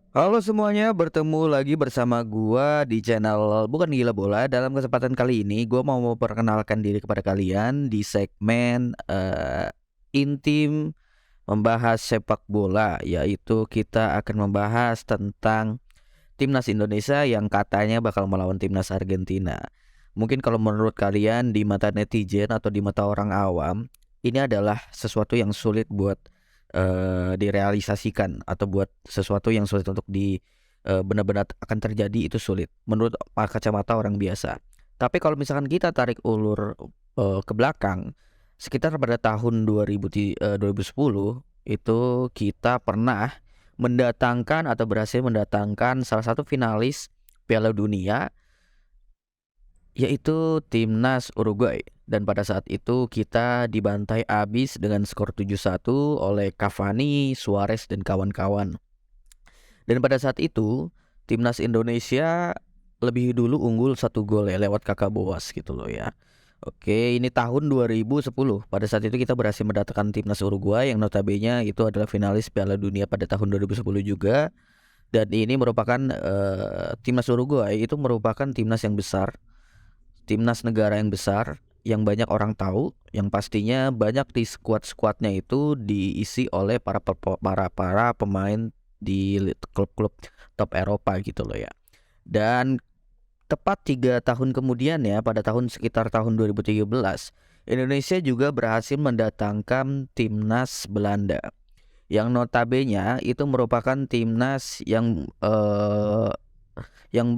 Halo semuanya, bertemu lagi bersama gua di channel Bukan Gila Bola. Dalam kesempatan kali ini gua mau memperkenalkan diri kepada kalian di segmen intim membahas sepak bola, yaitu kita akan membahas tentang timnas Indonesia yang katanya bakal melawan timnas Argentina. Mungkin kalau menurut kalian di mata netizen atau di mata orang awam, ini adalah sesuatu yang sulit buat direalisasikan atau buat sesuatu yang sulit untuk benar-benar akan terjadi itu sulit menurut kacamata orang biasa. Tapi kalau misalkan kita tarik ulur ke belakang sekitar pada tahun 2010 itu kita pernah mendatangkan atau berhasil mendatangkan salah satu finalis Piala Dunia, yaitu timnas Uruguay. Dan pada saat itu kita dibantai abis dengan skor 7-1 oleh Cavani, Suarez dan kawan-kawan. Dan pada saat itu timnas Indonesia lebih dulu unggul 1 gol ya lewat Kakak Boas gitu loh ya. Oke, ini tahun 2010. Pada saat itu kita berhasil mendatangkan timnas Uruguay yang notabene itu adalah finalis Piala Dunia pada tahun 2010 juga. Dan ini merupakan timnas Uruguay itu merupakan timnas yang besar, timnas negara yang besar yang banyak orang tahu, yang pastinya banyak di skuadnya itu diisi oleh para pemain di klub-klub top Eropa gitu loh ya. Dan tepat 3 tahun kemudian ya, pada sekitar tahun 2013, Indonesia juga berhasil mendatangkan timnas Belanda yang notabene itu merupakan timnas yang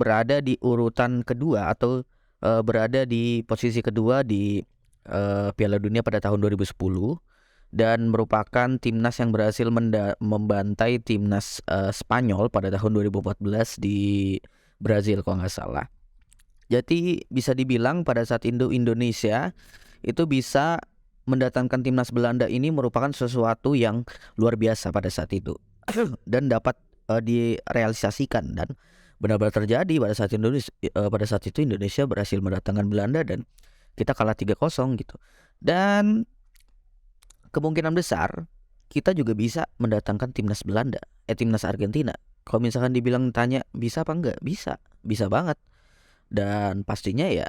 berada di urutan kedua atau berada di posisi kedua di Piala Dunia pada tahun 2010 dan merupakan timnas yang berhasil membantai timnas Spanyol pada tahun 2014 di Brazil kalau nggak salah. Jadi bisa dibilang pada saat Indonesia itu bisa mendatangkan timnas Belanda ini merupakan sesuatu yang luar biasa pada saat itu dan dapat direalisasikan dan benar-benar terjadi pada saat pada saat itu Indonesia berhasil mendatangkan Belanda dan kita kalah 3-0 gitu. Dan kemungkinan besar kita juga bisa mendatangkan timnas Argentina. Kalau misalkan dibilang tanya bisa apa enggak? Bisa, bisa banget. Dan pastinya ya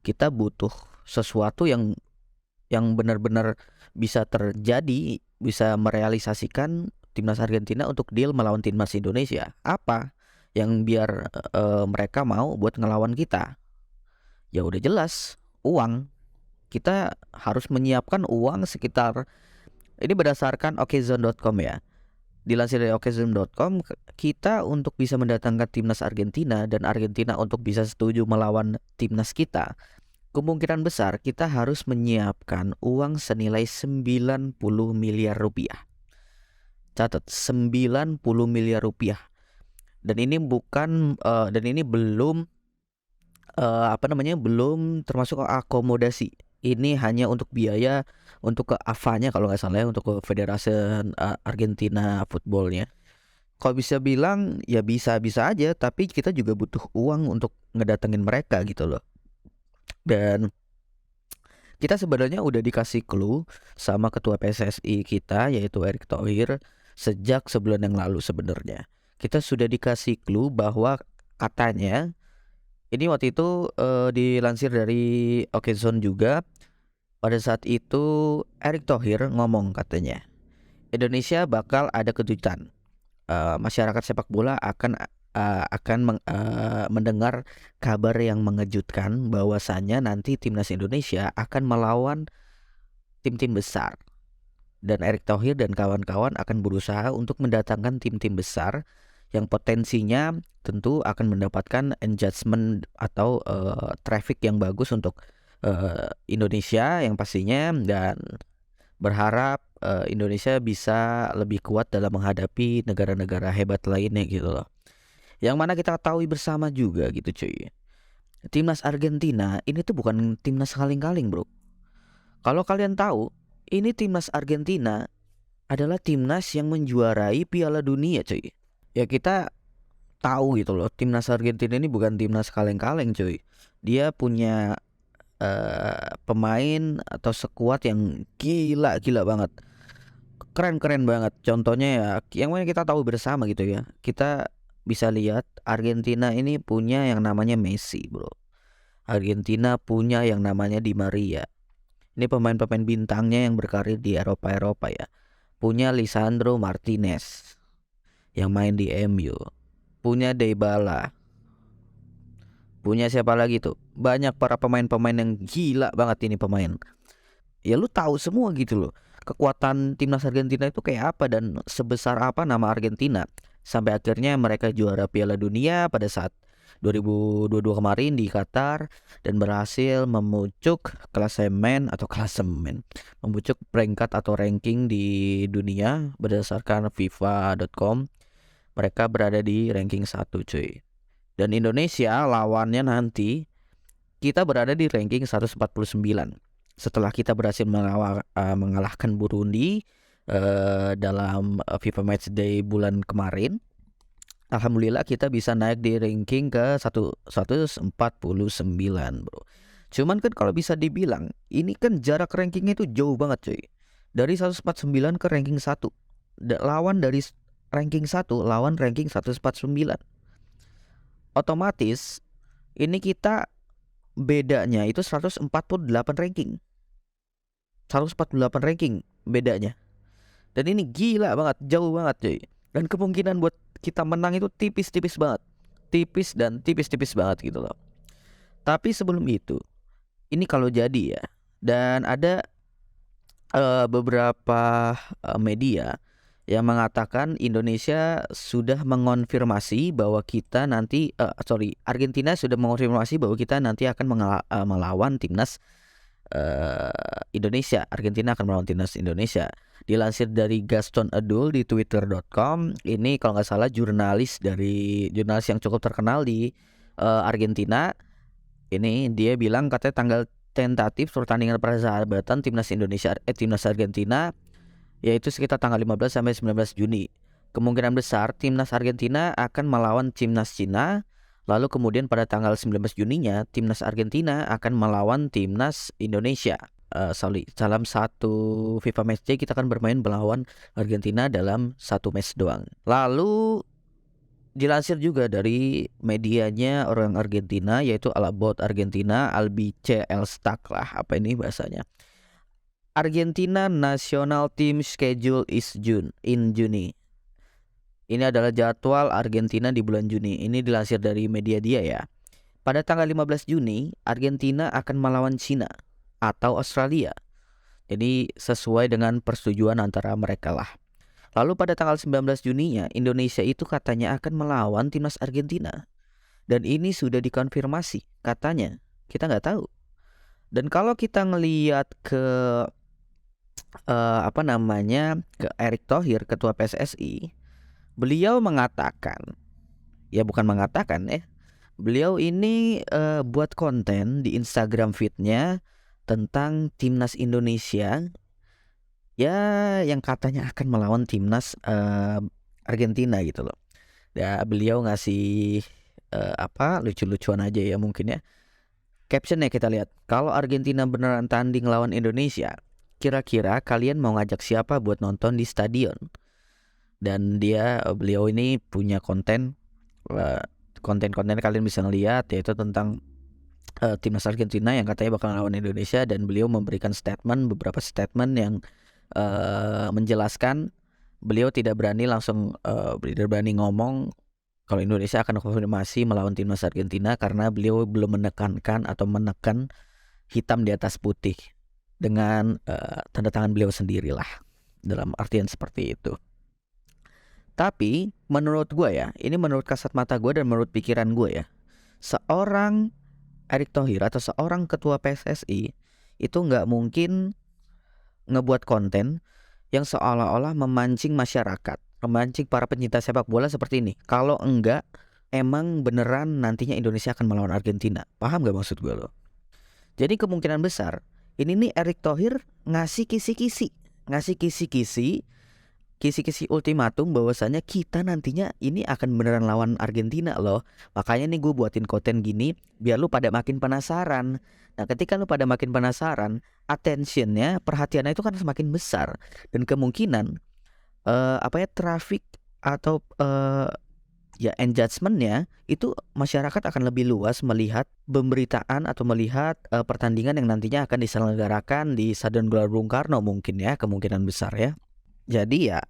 kita butuh sesuatu yang benar-benar bisa terjadi, bisa merealisasikan timnas Argentina untuk deal melawan timnas Indonesia. Apa yang biar mereka mau buat ngelawan kita? Ya udah jelas, uang. Kita harus menyiapkan uang sekitar, ini berdasarkan okezone.com ya. Dilansir dari okezone.com, kita untuk bisa mendatangkan timnas Argentina dan Argentina untuk bisa setuju melawan timnas kita, kemungkinan besar kita harus menyiapkan uang senilai 90 miliar rupiah. Catat, 90 miliar rupiah. Dan ini belum belum termasuk akomodasi. Ini hanya untuk biaya untuk ke AFA-nya kalau nggak salah ya, untuk ke Federasi Argentina Footballnya. Kalau bisa bilang ya bisa-bisa aja, tapi kita juga butuh uang untuk ngedatengin mereka gitu loh. Dan kita sebenarnya udah dikasih clue sama ketua PSSI kita yaitu Erick Thohir sejak sebulan yang lalu sebenarnya. Kita sudah dikasih clue bahwa katanya ini waktu itu dilansir dari Okezone juga. Pada saat itu Erick Thohir ngomong katanya Indonesia bakal ada kejutan. Masyarakat sepak bola akan mendengar kabar yang mengejutkan bahwasannya nanti timnas Indonesia akan melawan tim-tim besar dan Erick Thohir dan kawan-kawan akan berusaha untuk mendatangkan tim-tim besar yang potensinya tentu akan mendapatkan engagement atau traffic yang bagus untuk Indonesia yang pastinya, dan berharap Indonesia bisa lebih kuat dalam menghadapi negara-negara hebat lainnya gitu loh. Yang mana kita ketahui bersama juga gitu cuy. Timnas Argentina ini tuh bukan timnas kaleng-kaleng bro. Kalau kalian tahu, ini timnas Argentina adalah timnas yang menjuarai Piala Dunia cuy. Ya kita tahu gitu loh, timnas Argentina ini bukan timnas kaleng-kaleng cuy. Dia punya pemain atau skuad yang gila-gila banget. Keren-keren banget. Contohnya ya yang mana kita tahu bersama gitu ya. Kita bisa lihat Argentina ini punya yang namanya Messi, bro. Argentina punya yang namanya Di Maria. Ini pemain-pemain bintangnya yang berkarir di Eropa ya. Punya Lisandro Martinez yang main di MU. Punya Dybala. Punya siapa lagi tuh? Banyak para pemain-pemain yang gila banget ini pemain. Ya lu tahu semua gitu loh. Kekuatan timnas Argentina itu kayak apa dan sebesar apa nama Argentina. Sampai akhirnya mereka juara Piala Dunia pada saat 2022 kemarin di Qatar dan berhasil memucuk klasemen, memucuk peringkat atau ranking di dunia berdasarkan FIFA.com. Mereka berada di ranking 1, cuy. Dan Indonesia lawannya nanti kita berada di ranking 149. Setelah kita berhasil mengalahkan Burundi dalam FIFA Matchday bulan kemarin, alhamdulillah kita bisa naik di ranking ke 149, bro. Cuman kan kalau bisa dibilang, ini kan jarak rankingnya itu jauh banget, cuy. Dari 149 ke ranking 1. Lawan dari ranking 1 lawan ranking 149. Otomatis ini kita bedanya itu 148 ranking. 148 ranking bedanya. Dan ini gila banget, jauh banget, cuy. Dan kemungkinan buat kita menang itu tipis-tipis banget. Tipis dan tipis-tipis banget gitu loh. Tapi sebelum itu, ini kalau jadi ya, dan ada beberapa media yang mengatakan Indonesia sudah mengonfirmasi bahwa kita nanti Argentina sudah mengonfirmasi bahwa kita nanti akan melawan timnas Indonesia. Argentina akan melawan timnas Indonesia. Dilansir dari Gaston Edul di twitter.com, ini kalau nggak salah jurnalis yang cukup terkenal di Argentina. Ini dia bilang katanya tanggal tentatif pertandingan persahabatan timnas Argentina yaitu sekitar tanggal 15 sampai 19 Juni. Kemungkinan besar timnas Argentina akan melawan timnas Cina. Lalu kemudian pada tanggal 19 Juninya timnas Argentina akan melawan timnas Indonesia. Dalam satu FIFA Matchday kita akan bermain melawan Argentina dalam satu match doang. Lalu dilansir juga dari medianya orang Argentina yaitu About Argentina, Albice Elstak lah, apa ini bahasanya. Argentina National Team Schedule is in Juni. Ini adalah jadwal Argentina di bulan Juni. Ini dilansir dari media dia ya. Pada tanggal 15 Juni, Argentina akan melawan Cina atau Australia. Jadi sesuai dengan persetujuan antara mereka lah. Lalu pada tanggal 19 Juninya, Indonesia itu katanya akan melawan timnas Argentina. Dan ini sudah dikonfirmasi, katanya. Kita nggak tahu. Dan kalau kita ngelihat ke ke Erick Thohir, ketua PSSI, beliau mengatakan, beliau ini buat konten di Instagram feed-nya tentang timnas Indonesia ya yang katanya akan melawan timnas Argentina gitu loh. Ya beliau ngasih lucu-lucuan aja ya mungkin ya. Captionnya kita lihat, kalau Argentina beneran tanding lawan Indonesia, kira-kira kalian mau ngajak siapa buat nonton di stadion? Dan beliau ini punya konten kalian bisa ngeliat yaitu tentang timnas Argentina yang katanya bakal lawan Indonesia, dan beliau memberikan beberapa statement yang menjelaskan beliau tidak berani ngomong kalau Indonesia akan konfirmasi melawan timnas Argentina karena beliau belum menekan hitam di atas putih dengan tanda tangan beliau sendirilah, dalam artian seperti itu. Tapi menurut gue ya, ini menurut kasat mata gue dan menurut pikiran gue ya, seorang Erick Thohir atau seorang ketua PSSI itu nggak mungkin ngebuat konten yang seolah-olah memancing masyarakat, memancing para pencinta sepak bola seperti ini. Kalau enggak, emang beneran nantinya Indonesia akan melawan Argentina. Paham gak maksud gue lo? Jadi kemungkinan besar ini nih Erick Thohir ngasih kisi-kisi ultimatum bahwasanya kita nantinya ini akan beneran lawan Argentina loh. Makanya nih gue buatin konten gini biar lu pada makin penasaran. Nah ketika lu pada makin penasaran, attentionnya, perhatiannya itu kan semakin besar. Dan kemungkinan traffic atau ya engagement-nya itu masyarakat akan lebih luas melihat pemberitaan atau melihat pertandingan yang nantinya akan diselenggarakan di Stadion Gelora Bung Karno mungkin ya, kemungkinan besar ya. Jadi ya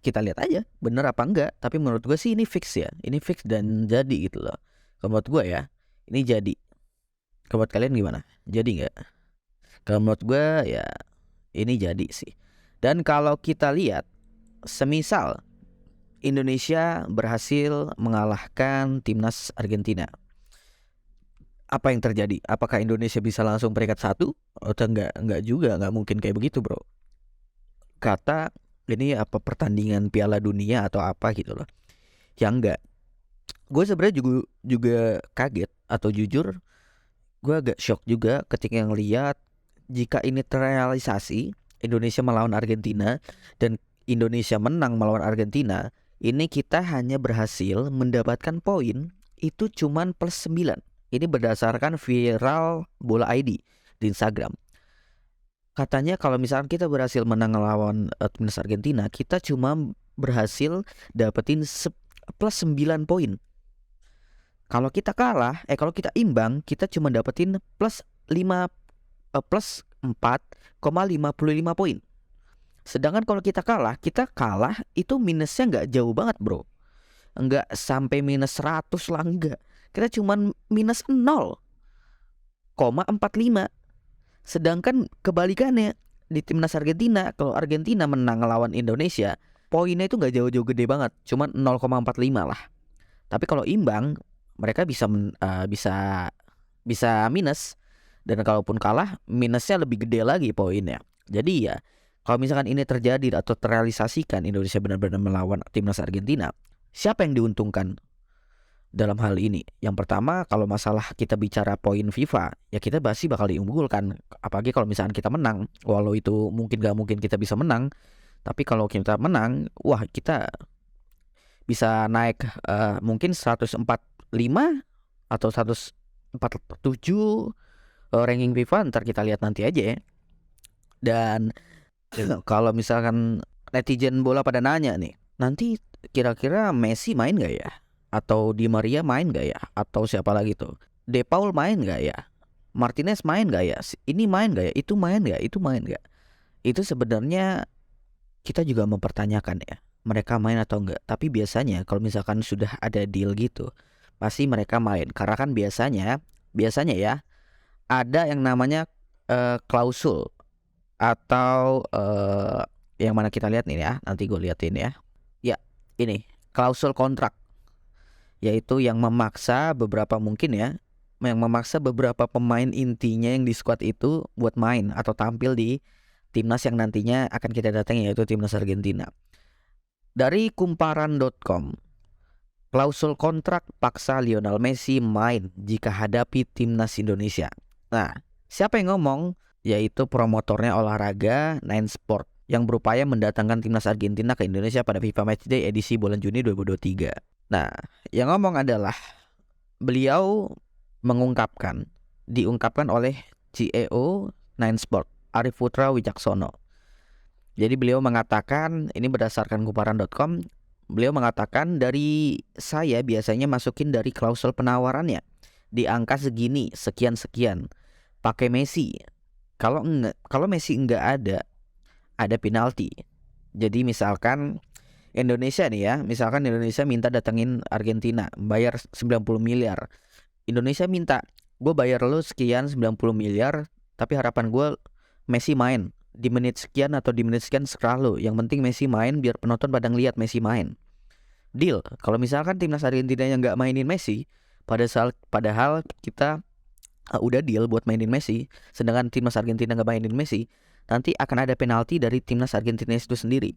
kita lihat aja bener apa enggak. Tapi menurut gue sih ini fix ya, ini fix dan jadi gitu loh. Kalau menurut gue ya ini jadi. Kalau menurut kalian gimana? Jadi nggak? Kalau menurut gue ya ini jadi sih. Dan kalau kita lihat, semisal Indonesia berhasil mengalahkan timnas Argentina, apa yang terjadi? Apakah Indonesia bisa langsung peringkat 1? Atau enggak juga, nggak mungkin kayak begitu bro. Kata ini apa pertandingan Piala Dunia atau apa gitu loh. Ya enggak. Gue sebenarnya juga kaget atau jujur gue agak shock juga ketika ngeliat jika ini terrealisasi, Indonesia melawan Argentina dan Indonesia menang melawan Argentina, ini kita hanya berhasil mendapatkan poin itu cuman plus 9. Ini berdasarkan viral bola ID di Instagram. Katanya kalau misalkan kita berhasil menang melawan timnas Argentina, kita cuma berhasil dapetin plus 9 poin. Kalau kita kalah, kalau kita imbang, kita cuma dapetin plus 4,55 poin. Sedangkan kalau kita kalah itu minusnya nggak jauh banget bro. Nggak sampai minus 100 lah, enggak. Kita cuma minus 0,45. Sedangkan kebalikannya di timnas Argentina, kalau Argentina menang lawan Indonesia, poinnya itu nggak jauh-jauh gede banget, cuma 0,45 lah. Tapi kalau imbang, mereka bisa minus, dan kalaupun kalah minusnya lebih gede lagi poinnya. Jadi ya kalau misalkan ini terjadi atau terrealisasikan, Indonesia benar-benar melawan timnas Argentina, siapa yang diuntungkan dalam hal ini? Yang pertama, kalau masalah kita bicara poin FIFA, ya kita pasti bakal diunggulkan. Apalagi kalau misalkan kita menang, walau itu gak mungkin kita bisa menang, tapi kalau kita menang, wah kita bisa naik mungkin 145 atau 147 ranking FIFA. Ntar kita lihat nanti aja ya. Dan kalau misalkan netizen bola pada nanya nih, nanti kira-kira Messi main gak ya? Atau Di Maria main gak ya? Atau siapa lagi tuh? De Paul main gak ya? Martinez main gak ya? Ini main gak ya? Itu main gak? Itu main gak? Itu sebenarnya kita juga mempertanyakan ya, mereka main atau enggak. Tapi biasanya kalau misalkan sudah ada deal gitu, pasti mereka main. Karena kan biasanya ya ada yang namanya klausul atau yang mana kita lihat nih ya. Nanti gue liatin ya. Ya, ini klausul kontrak, yaitu yang memaksa beberapa pemain intinya yang di squad itu buat main atau tampil di timnas yang nantinya akan kita datangi, yaitu timnas Argentina. Dari kumparan.com, klausul kontrak paksa Lionel Messi main jika hadapi timnas Indonesia. Nah, siapa yang ngomong? Yaitu promotornya olahraga Nine Sport yang berupaya mendatangkan timnas Argentina ke Indonesia pada FIFA Matchday edisi bulan Juni 2023. Nah, yang ngomong adalah beliau diungkapkan oleh CEO Nine Sport, Arif Putra Wijaksono. Jadi beliau mengatakan, ini berdasarkan kumparan.com, beliau mengatakan, dari saya biasanya masukin dari klausul penawarannya di angka segini, sekian-sekian, pakai Messi. Kalau Messi enggak ada penalti. Jadi misalkan Indonesia nih ya, misalkan Indonesia minta datengin Argentina, bayar 90 miliar. Indonesia minta, gue bayar lo sekian 90 miliar, tapi harapan gue Messi main di menit sekian atau di menit sekian serah lo. Yang penting Messi main biar penonton pada ngeliat Messi main. Deal. Kalau misalkan timnas Argentina yang gak mainin Messi, padahal kita udah deal buat mainin Messi, sedangkan timnas Argentina gak mainin Messi, nanti akan ada penalti dari timnas Argentina itu sendiri,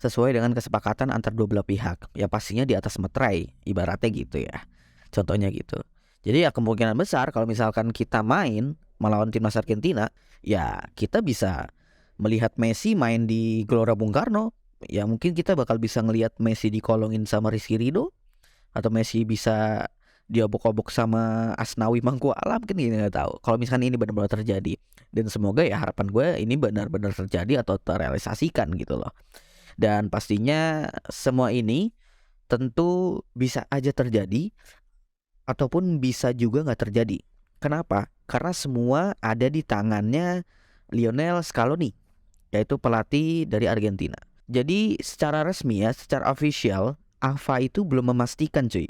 sesuai dengan kesepakatan antar dua belah pihak. Ya pastinya di atas materai, ibaratnya gitu ya. Contohnya gitu. Jadi ya kemungkinan besar kalau misalkan kita main melawan timnas Argentina, ya kita bisa melihat Messi main di Gelora Bung Karno. Ya mungkin kita bakal bisa ngelihat Messi dikolongin sama Rizky Ridho, atau Messi bisa diobok-obok sama Asnawi Mangkualam, kan gini, nggak tahu. Kalau misalkan ini benar-benar terjadi, dan semoga ya harapan gue ini benar-benar terjadi atau terrealisasikan gitu loh. Dan pastinya semua ini tentu bisa aja terjadi ataupun bisa juga nggak terjadi. Kenapa? Karena semua ada di tangannya Lionel Scaloni, yaitu pelatih dari Argentina. Jadi secara resmi ya, secara official, AFA itu belum memastikan cuy,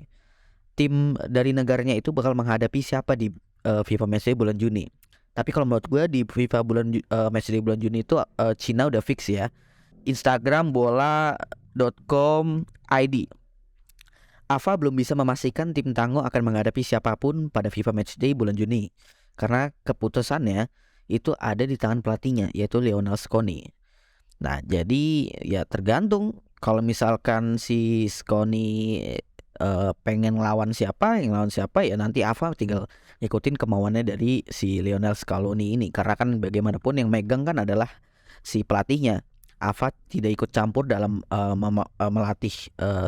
tim dari negaranya itu bakal menghadapi siapa di FIFA Matchday bulan Juni. Tapi kalau menurut gue di FIFA Matchday bulan Juni itu Cina udah fix ya. Instagram bola.com.id, AFA belum bisa memastikan tim Tango akan menghadapi siapapun pada FIFA Matchday bulan Juni, karena keputusannya itu ada di tangan pelatihnya, yaitu Lionel Scaloni. Nah, jadi ya tergantung kalau misalkan si Scaloni pengen lawan siapa, yang lawan siapa, ya nanti AFA tinggal ngikutin kemauannya dari si Lionel Scaloni ini. Karena kan bagaimanapun yang megang kan adalah si pelatihnya. AFA tidak ikut campur dalam melatih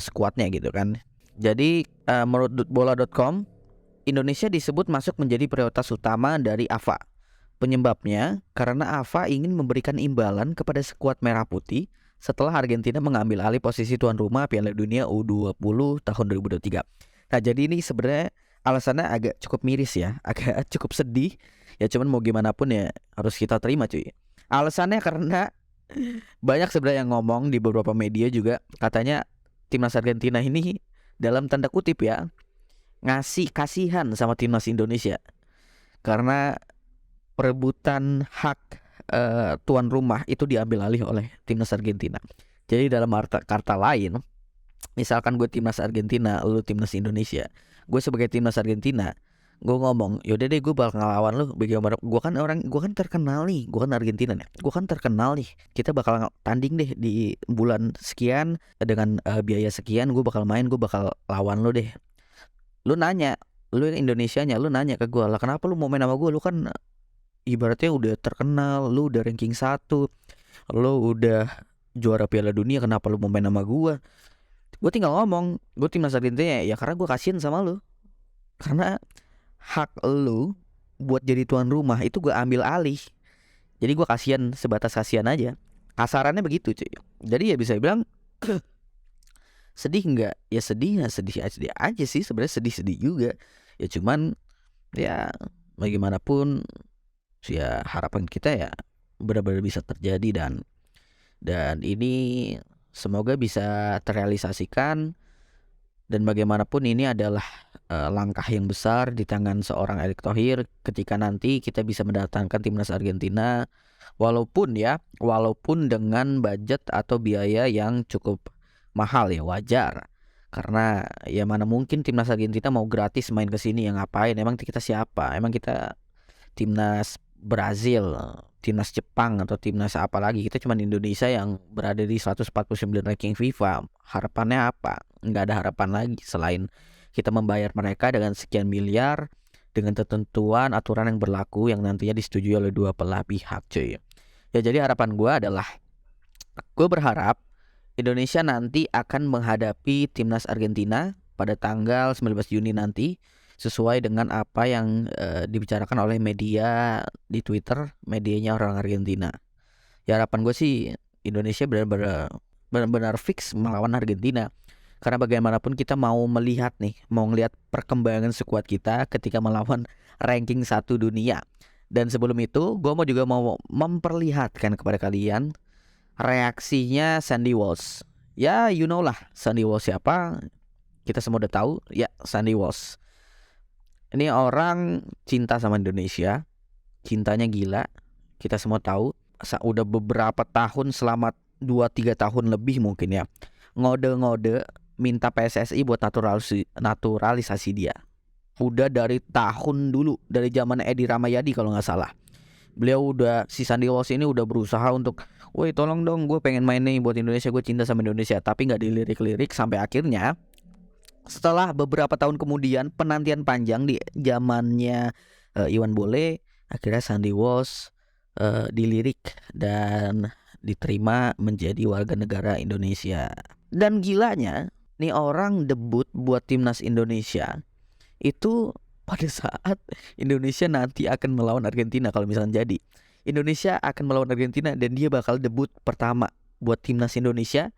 skuadnya gitu kan. Jadi menurut bola.com, Indonesia disebut masuk menjadi prioritas utama dari AFA. Penyebabnya karena AFA ingin memberikan imbalan kepada skuad merah putih setelah Argentina mengambil alih posisi tuan rumah Piala Dunia U20 tahun 2023. Nah, jadi ini sebenarnya alasannya agak cukup miris ya, agak cukup sedih. Ya cuman mau gimana pun ya harus kita terima cuy. Alasannya karena banyak sebenarnya yang ngomong di beberapa media juga, katanya timnas Argentina ini dalam tanda kutip ya ngasih kasihan sama timnas Indonesia karena perebutan hak tuan rumah itu diambil alih oleh timnas Argentina. Jadi dalam kata lain, misalkan gue timnas Argentina, lu timnas Indonesia, gue sebagai timnas Argentina, gue ngomong, yaudah deh gue bakal ngelawan lu. Bagaimana? Gue kan terkenal nih, gue kan Argentina nih, gue kan terkenal nih. Kita bakal tanding deh di bulan sekian dengan biaya sekian, gue bakal main, gue bakal lawan lu deh. Lu nanya, lu yang Indonesianya, lu nanya ke gue, lah kenapa lu mau main sama gue? Lu kan ibaratnya udah terkenal, lu udah ranking 1, lu udah juara Piala Dunia, kenapa lu mau main sama gue? Gue tinggal ngomong, gue timnas Argentina ya karena gue kasihan sama lu. Karena hak lu buat jadi tuan rumah itu gue ambil alih. Jadi gue kasihan, sebatas kasihan aja. Kasarannya begitu cuy. Jadi ya bisa bilang sedih nggak? Ya sedih aja sih, sebenarnya sedih juga. Ya cuman ya bagaimanapun ya harapan kita ya benar-benar bisa terjadi, dan ini semoga bisa terrealisasikan. Dan bagaimanapun ini adalah langkah yang besar di tangan seorang Erick Thohir ketika nanti kita bisa mendatangkan timnas Argentina, walaupun dengan budget atau biaya yang cukup mahal ya, wajar. Karena ya mana mungkin timnas Argentina mau gratis main ke sini, yang ngapain? Emang kita siapa? Emang kita timnas Brazil, timnas Jepang, atau timnas apa lagi? Kita cuma Indonesia yang berada di 149 ranking FIFA. Harapannya apa? Nggak ada harapan lagi selain kita membayar mereka dengan sekian miliar dengan ketentuan aturan yang berlaku yang nantinya disetujui oleh dua belah pihak cuy. Ya jadi harapan gue adalah, gue berharap Indonesia nanti akan menghadapi timnas Argentina pada tanggal 19 Juni nanti, sesuai dengan apa yang dibicarakan oleh media di Twitter, medianya orang Argentina. Ya harapan gue sih Indonesia benar-benar fix melawan Argentina. Karena bagaimanapun kita mau ngelihat perkembangan skuad kita ketika melawan ranking 1 dunia. Dan sebelum itu gue juga mau memperlihatkan kepada kalian reaksinya Sandy Walsh. Ya you know lah Sandy Walsh siapa, kita semua udah tahu ya. Sandy Walsh ini orang cinta sama Indonesia, cintanya gila, kita semua tahu. Udah beberapa tahun, selama 2-3 tahun lebih mungkin ya, ngode-ngode minta PSSI buat naturalisasi dia. Udah dari tahun dulu, dari zaman Edi Ramayadi kalau gak salah. Beliau si Sandy Walsh ini udah berusaha untuk, woi tolong dong gue pengen main nih buat Indonesia, gue cinta sama Indonesia. Tapi gak dilirik-lirik sampai akhirnya setelah beberapa tahun kemudian, penantian panjang di zamannya Iwan Bole, akhirnya Sandy Walsh dilirik dan diterima menjadi warga negara Indonesia. Dan gilanya, nih orang debut buat timnas Indonesia itu pada saat Indonesia nanti akan melawan Argentina. Kalau misalnya jadi Indonesia akan melawan Argentina dan dia bakal debut pertama buat timnas Indonesia.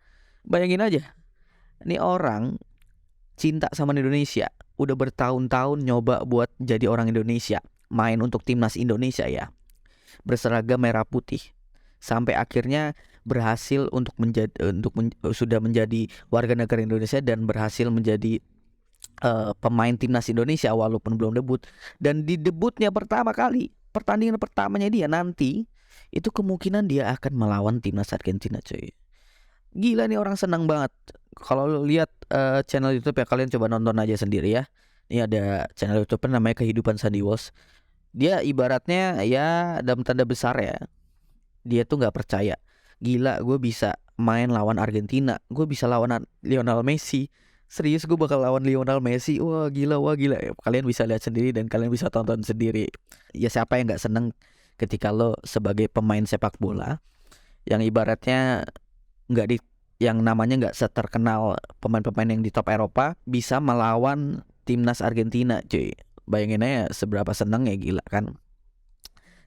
Bayangin aja, nih orang cinta sama Indonesia, udah bertahun-tahun nyoba buat jadi orang Indonesia, main untuk timnas Indonesia ya, berseragam merah putih, sampai akhirnya berhasil untuk sudah menjadi warga negara Indonesia dan berhasil menjadi pemain timnas Indonesia walaupun belum debut. Dan di debutnya pertama kali, pertandingan pertamanya dia nanti, itu kemungkinan dia akan melawan timnas Argentina, cuy. Gila nih, orang senang banget. Kalau lu lihat channel YouTube ya, kalian coba nonton aja sendiri ya. Ini ada channel YouTube namanya Kehidupan Sandy Walsh. Dia ibaratnya ya dalam tanda besar ya, dia tuh nggak percaya. Gila, gue bisa main lawan Argentina, gue bisa lawan Lionel Messi. Serius, gue bakal lawan Lionel Messi. Wah gila, wah gila. Kalian bisa lihat sendiri dan kalian bisa tonton sendiri. Ya siapa yang nggak seneng ketika lo sebagai pemain sepak bola yang ibaratnya nggak di yang namanya nggak seterkenal pemain-pemain yang di top Eropa bisa melawan timnas Argentina, cuy. Bayangin aja seberapa seneng ya, gila kan.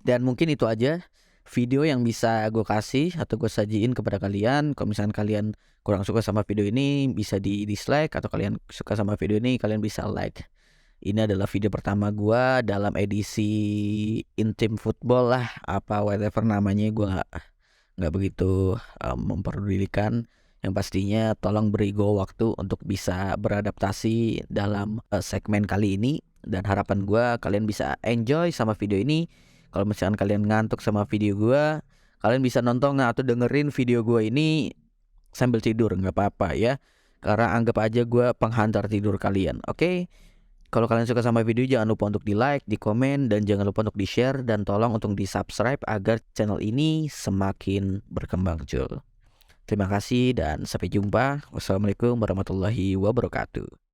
Dan mungkin itu aja video yang bisa gue kasih atau gue sajiin kepada kalian. Kalau misalkan kalian kurang suka sama video ini, bisa di dislike, atau kalian suka sama video ini, kalian bisa like. Ini adalah video pertama gue dalam edisi Intim Football lah, apa whatever namanya, gue nggak begitu memperdulikan. Yang pastinya tolong beri gue waktu untuk bisa beradaptasi dalam segmen kali ini. Dan harapan gue kalian bisa enjoy sama video ini. Kalau misalkan kalian ngantuk sama video gue, kalian bisa nonton atau dengerin video gue ini sambil tidur, nggak apa-apa ya. Karena anggap aja gue penghantar tidur kalian, oke? Kalau kalian suka sama video, jangan lupa untuk di like, di komen, dan jangan lupa untuk di share. Dan tolong untuk di subscribe agar channel ini semakin berkembang, Jul. Terima kasih dan sampai jumpa. Wassalamualaikum warahmatullahi wabarakatuh.